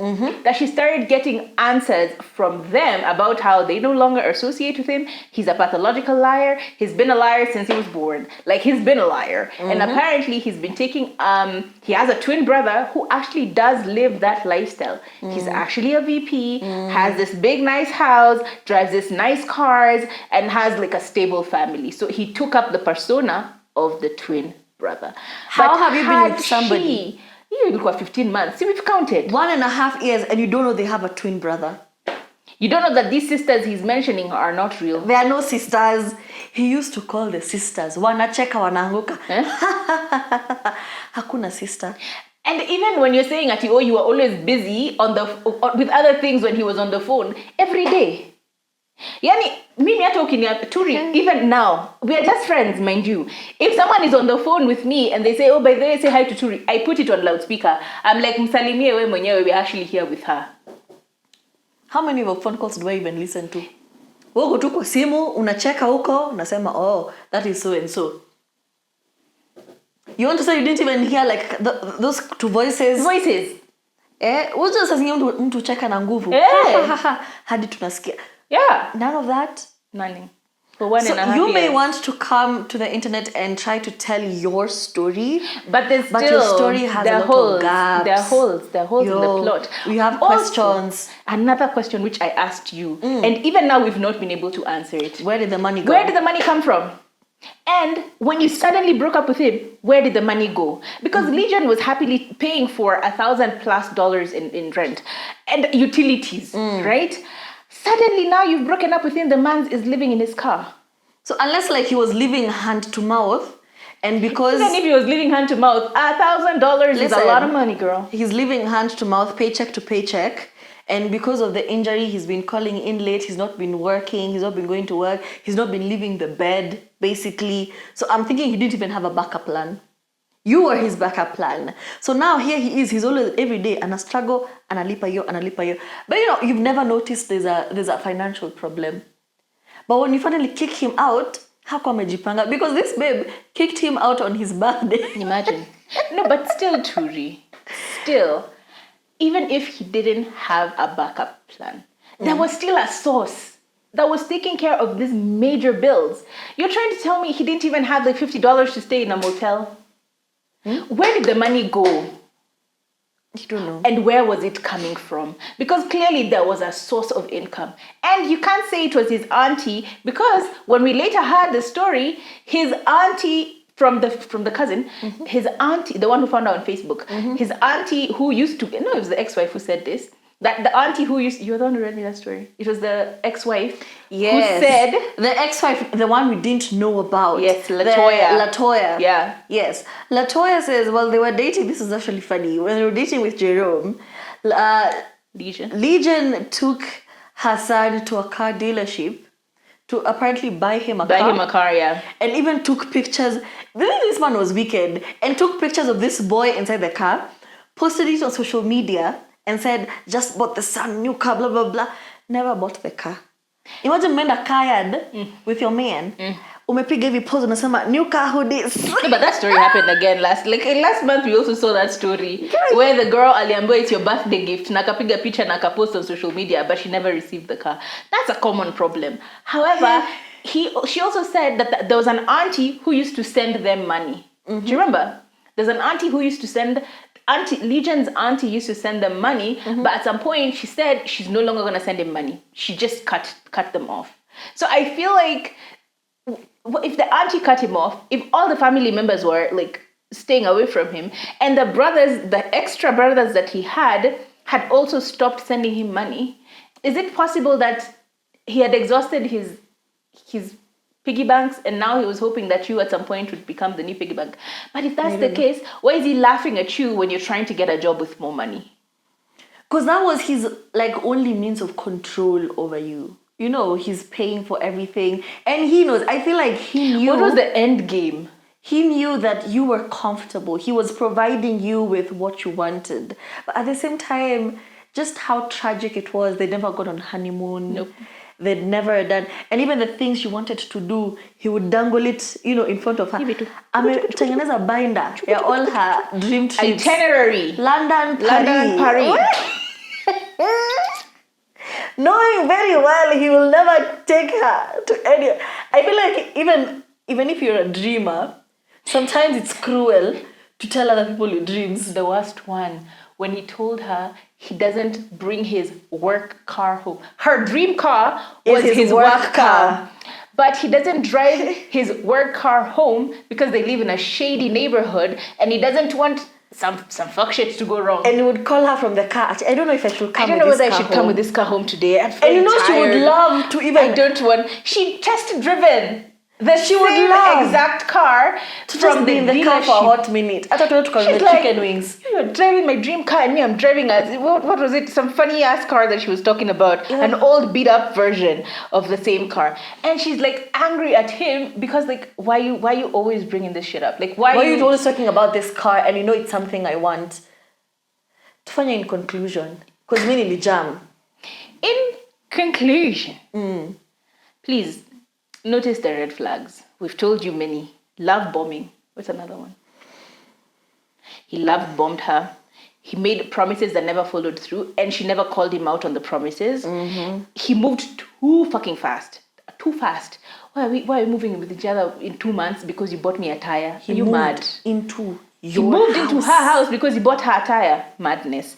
A: that she started getting answers from them about how they no longer associate with him. He's a pathological liar. He's been a liar since he was born. Like, he's been a liar. And apparently he's been taking, he has a twin brother who actually does live that lifestyle. He's actually a VP, has this big nice house, drives this nice cars, and has like a stable family. So he took up the persona of the twin brother.
B: How have you been with somebody?
A: You look at 15 months. See, we've counted.
B: 1.5 years and you don't know they have a twin brother.
A: You don't know that these sisters he's mentioning are not real.
B: There are no sisters. He used to call the sisters. Wanacheka wanaanguka. Hakuna sister.
A: And even when you're saying that you were always busy with other things when he was on the phone every day. Yani, mimi hata ukiniaturi, even now, we are just friends, mind you. If someone is on the phone with me and they say, oh, by the way, say hi to Turi, I put it on loudspeaker. I'm like, msalimie we mwenyewe, we're actually here with her.
B: How many of your phone calls do I even listen to? Woko tu kwa simu, unacheka huko, unasema, oh, that is so and so. You want to say you didn't even hear like those two voices?
A: Voices.
B: Uzo sasa mtu cheka na nguvu. Hadi tunasikia.
A: Yeah.
B: None of that.
A: None.
B: For 1.5 years. You may want to come to the internet and try to tell your story,
A: but
B: your story has a lot of gaps.
A: There are holes in the plot.
B: We have questions.
A: Another question which I asked you, and even now we've not been able to answer it.
B: Where did the money go?
A: Where did the money come from? And when you suddenly broke up with him, where did the money go? Because Legion was happily paying for $1,000+ in rent and utilities, right? Suddenly now you've broken up with him, the man is living in his car.
B: So unless like he was living hand to mouth, and because...
A: Even if he was living hand to mouth, $1,000 is a lot of money, girl.
B: He's living hand to mouth, paycheck to paycheck. And because of the injury, he's been calling in late. He's not been working. He's not been going to work. He's not been leaving the bed, basically. So I'm thinking he didn't even have a backup plan. You were his backup plan. So now here he is. He's always every day and a struggle, analipa yo. But you know, you've never noticed there's a financial problem. But when you finally kick him out, how come amejipanga? Because this babe kicked him out on his birthday.
A: Imagine. No, but still, Turi. Still, even if he didn't have a backup plan, there was still a source that was taking care of these major bills. You're trying to tell me he didn't even have like $50 to stay in a motel? Where did the money go?
B: You don't know.
A: And where was it coming from? Because clearly there was a source of income. And you can't say it was his auntie, because when we later heard the story, his auntie from the cousin, his auntie, the one who found out on Facebook, his auntie who used to, no, it was the ex-wife who said this, that the auntie who you're the one who read me that story. It was the ex-wife who said...
B: The ex-wife, the one we didn't know about.
A: Yes, Latoya.
B: Yeah. Yes. Latoya says, well, they were dating. This is actually funny. When they were dating with Jerome, Legion took Hassan to a car dealership to apparently buy him a car.
A: Yeah.
B: And even took pictures. This man was wicked. And took pictures of this boy inside the car, posted it on social media, and said, just bought the son, new car, blah, blah, blah. Never bought the car. Imagine menda car yard with your man. Umepiga hivi pose unasema new car who this.
A: But that story happened again last month. We also saw that story where the girl aliambiwa it's your birthday gift na akapiga picha na akapost on social media, but she never received the car. That's a common problem. However, she also said that there was an auntie who used to send them money. Do you remember? There's an auntie who used to send Legion's auntie used to send them money, but at some point she said she's no longer gonna send him money. She just cut them off. So I feel like if the auntie cut him off, if all the family members were like staying away from him, and the extra brothers that he had also stopped sending him money, is it possible that he had exhausted his piggy banks and now he was hoping that you at some point would become the new piggy bank? But if that's the case, why is he laughing at you when you're trying to get a job with more money?
B: Because that was his only means of control over you. You know, he's paying for everything. And he knows. I feel like he knew.
A: What was the end game?
B: He knew that you were comfortable. He was providing you with what you wanted. But at the same time, just how tragic it was. They never got on honeymoon.
A: Nope.
B: They'd never done. And even the things she wanted to do, he would dangle it, in front of her. Ametengeneza binder. Yeah, all her dream trips.
A: Itinerary.
B: London, Paris. Knowing very well he will never take her to any. I feel like even if you're a dreamer, sometimes it's cruel to tell other people your dreams.
A: The worst one, when he told her he doesn't bring his work car home. Her dream car was his work car. But he doesn't drive his work car home because they live in a shady neighborhood and he doesn't want some fuck shit to go wrong.
B: And he would call her from the car. I don't know if I should come.
A: I don't know whether I should come with this car home today. I'm
B: and tired. She would love to even.
A: I don't want. She test driven the same exact car
B: to from the car for a hot minute. I thought you were calling the chicken wings.
A: You're driving my dream car and me, I'm driving what was it? Some funny ass car that she was talking about. Yeah. An old beat up version of the same car. And she's like angry at him because like why you always bringing this shit up? Like why are you
B: always talking about this car and you know it's something I want? Tufanya in conclusion. Because me ni jam.
A: In conclusion. Please notice the red flags. We've told you many. Love bombing. What's another one? He love bombed her. He made promises that never followed through, and she never called him out on the promises. He moved too fucking fast. Too fast. Why are we moving with each other in 2 months because you bought me a tire?
B: He moved into
A: her house because he bought her a tire. Madness.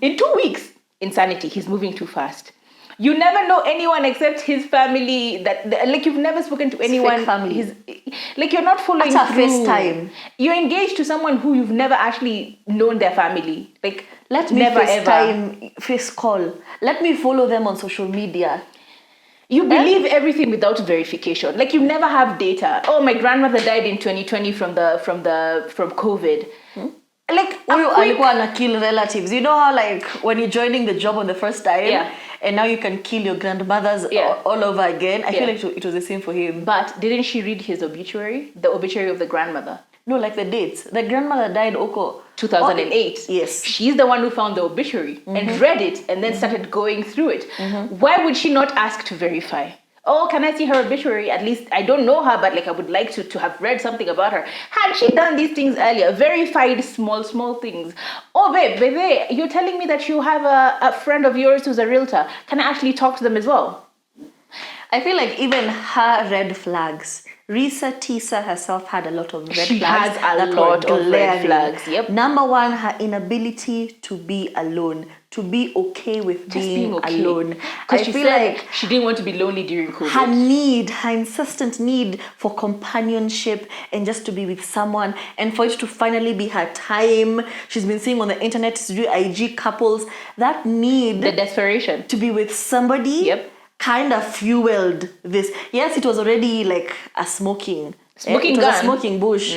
A: In 2 weeks, insanity. He's moving too fast. You never know anyone except his family. Like you've never spoken to anyone.
B: Fake family.
A: Like you're not following
B: through.
A: FaceTime. You're engaged to someone who you've never actually known their family. Like
B: let me FaceTime, face call. Let me follow them on social media.
A: You believe everything without verification. Like you never have data. Oh, my grandmother died in 2020 from COVID. Like
B: alikuwa na kill relatives. You know how like when you're joining the job on the first time, and now you can kill your grandmothers all over again. I feel like it was the same for him.
A: But didn't she read his obituary? The obituary of the grandmother?
B: No, like the dates. The grandmother died
A: 2008.
B: Yes.
A: She's the one who found the obituary and read it and then started going through it. Why would she not ask to verify? Oh, can I see her obituary? At least I don't know her, but like I would like to have read something about her. Had she done these things earlier, verified small things. Oh, babe, you're telling me that you have a friend of yours who's a realtor. Can I actually talk to them as well?
B: I feel like even her red flags. Reesa Teesa herself had a lot of red flags.
A: She has a lot of red flags. Yep.
B: Number one, her inability to be alone, to be okay with being alone.
A: Because she feel like she didn't want to be lonely during COVID.
B: Her insistent need for companionship and just to be with someone and for it to finally be her time. She's been seeing on the internet to do IG couples. That need.
A: The desperation.
B: To be with somebody.
A: Yep.
B: Kind of fueled this. Yes, it was already like a smoking
A: Smoking
B: it was
A: gun.
B: a smoking bush.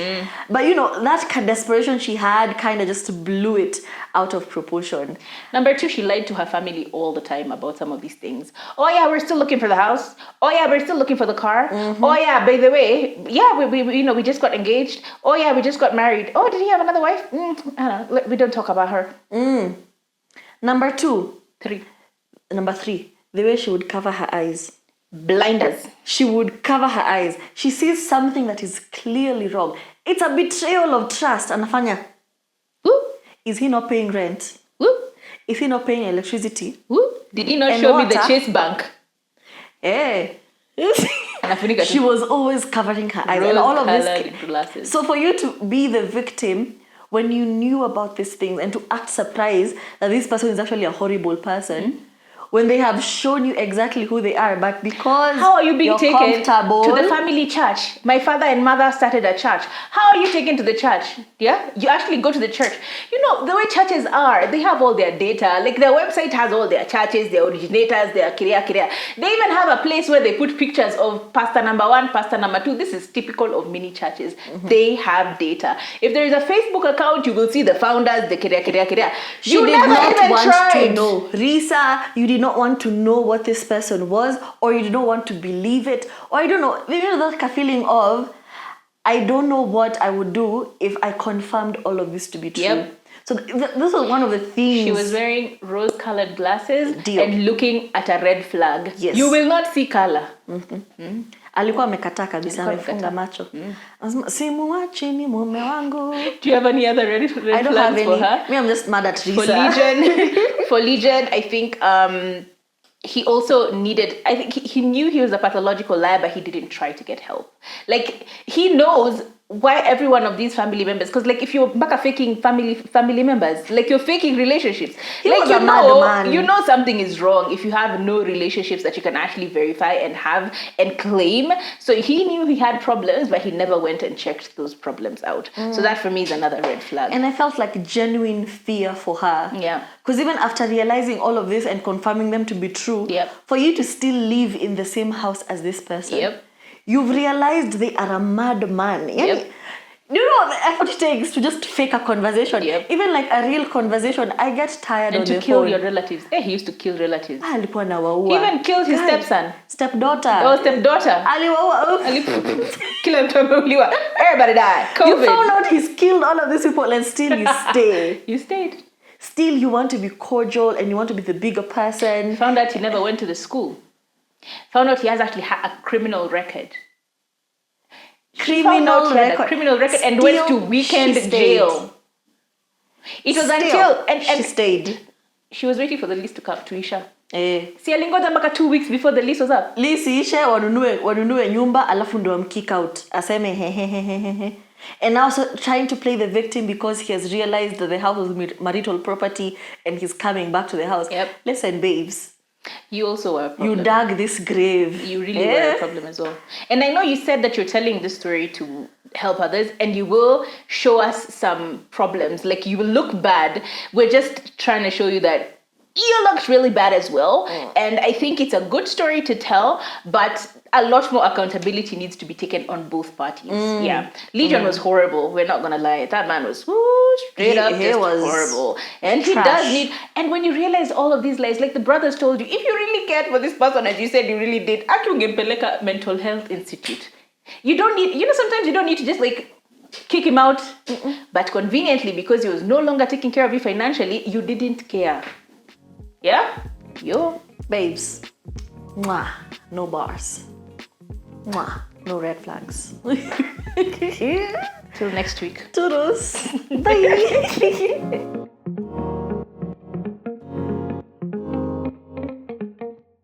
B: But that desperation she had kind of just blew it out of proportion.
A: Number 2, she lied to her family all the time about some of these things. Oh yeah, we're still looking for the house. Oh yeah, we're still looking for the car. Oh yeah, by the way, yeah, we just got engaged. Oh yeah, we just got married. Oh, did he have another wife? I don't know. We don't talk about her.
B: Number 2.
A: 3.
B: Number 3, the way she would cover her eyes.
A: Blinders.
B: She would cover her eyes. She sees something that is clearly wrong. It's a betrayal of trust. Anafanya,
A: Woo,
B: is he not paying rent?
A: woo,
B: Is he not paying electricity?
A: woo. Did he not
B: And
A: show me the
B: water?
A: Chase Bank?
B: Eh.
A: Anafunika
B: She
A: tu.
B: was always covering her eyes. And all of this.
A: Rose-colored glasses.
B: So for you to be the victim when you knew about these things and to act surprised that this person is actually a horrible person, when they have shown you exactly who they are, but because
A: How are you being
B: you're
A: taken
B: comfortable,
A: to the family church? My father and mother started a church. How are you taken to the church? Yeah, you actually go to the church. The way churches are, they have all their data. Like their website has all their churches, their originators, their kiria. They even have a place where they put pictures of pastor number 1, pastor number 2. This is typical of many churches. They have data. If there is a Facebook account, you will see the founders, the kiria.
B: She did not want to know. Reesa, you did not want to know what this person was, or you did not want to believe it, or I don't know, that feeling of, I don't know what I would do if I confirmed all of this to be true.
A: Yep.
B: So this was one of the things.
A: She was wearing rose-colored glasses
B: Deal.
A: and looking at a red flag.
B: Yes.
A: You will not see color.
B: Alikuwa amekataa kabisa,
A: Alikuwa
B: amefunga
A: amekataa.
B: macho. Anasema, simuache ni mume wangu.
A: Do you have any other red
B: I don't
A: flags
B: have
A: for
B: any.
A: her?
B: Me, I'm just mad at
A: For
B: Reesa.
A: Legion, I think he also needed, I think he knew he was a pathological liar, but he didn't try to get help. Like, he knows why every one of these family members, because like if you're back faking family members, like you're faking relationships.
B: He
A: like
B: was a madman.
A: you know something is wrong if you have no relationships that you can actually verify and have and claim. So he knew he had problems, but he never went and checked those problems out. So that for me is another red flag.
B: And I felt like genuine fear for her.
A: Yeah.
B: Because even after realizing all of this and confirming them to be true,
A: Yep.
B: for you to still live in the same house as this person,
A: Yep.
B: you've realized they are a madman.
A: Yep.
B: You know the effort it takes to just fake a conversation.
A: Yep.
B: Even like a real conversation, I get tired
A: And
B: of
A: to
B: the
A: kill
B: phone.
A: your relatives. He used to kill relatives.
B: Alikuwa
A: He
B: anawaua.
A: even killed his
B: Guy,
A: stepson.
B: Stepdaughter.
A: Oh, stepdaughter.
B: Aliwaua.
A: Kila mtu ameuliwa. Everybody died.
B: You
A: COVID.
B: found out he's killed all of these people and still you stay.
A: You stayed.
B: Still you want to be cordial and you want to be the bigger person.
A: Found out he never went to the school. Found out he has actually a criminal record. Found out he had a criminal record and went to
B: Still,
A: weekend
B: she stayed.
A: jail. It was until
B: she stayed.
A: she was waiting for the lease to come to Isha.
B: Si
A: alingoja mpaka 2 weeks before the lease was up.
B: lease ishe wanunue nyumba alafu ndo kick out aseme hehehehe. And now so trying to play the victim because he has realized that the house was marital property and he's coming back to the house.
A: Yep.
B: Listen, babes.
A: You also were a problem.
B: You dug this grave.
A: You really were a problem as well. And I know you said that you're telling this story to help others and you will show us some problems. Like you will look bad. We're just trying to show you that you looked really bad as well. And I think it's a good story to tell, but a lot more accountability needs to be taken on both parties. Yeah. Legion was horrible. We're not going to lie. That man was straight up just horrible. And he does need, and when you realize all of these lies, like the brothers told you, if you really cared for this person, as you said, you really did, Peleka Mental Health Institute. You don't need, sometimes you don't need to just like kick him out. But conveniently, because he was no longer taking care of you financially, you didn't care. Yeah? Yo.
B: Babes. Mwah. No bars. Mwah. No red flags.
A: Till next week.
B: Toodles. Bye.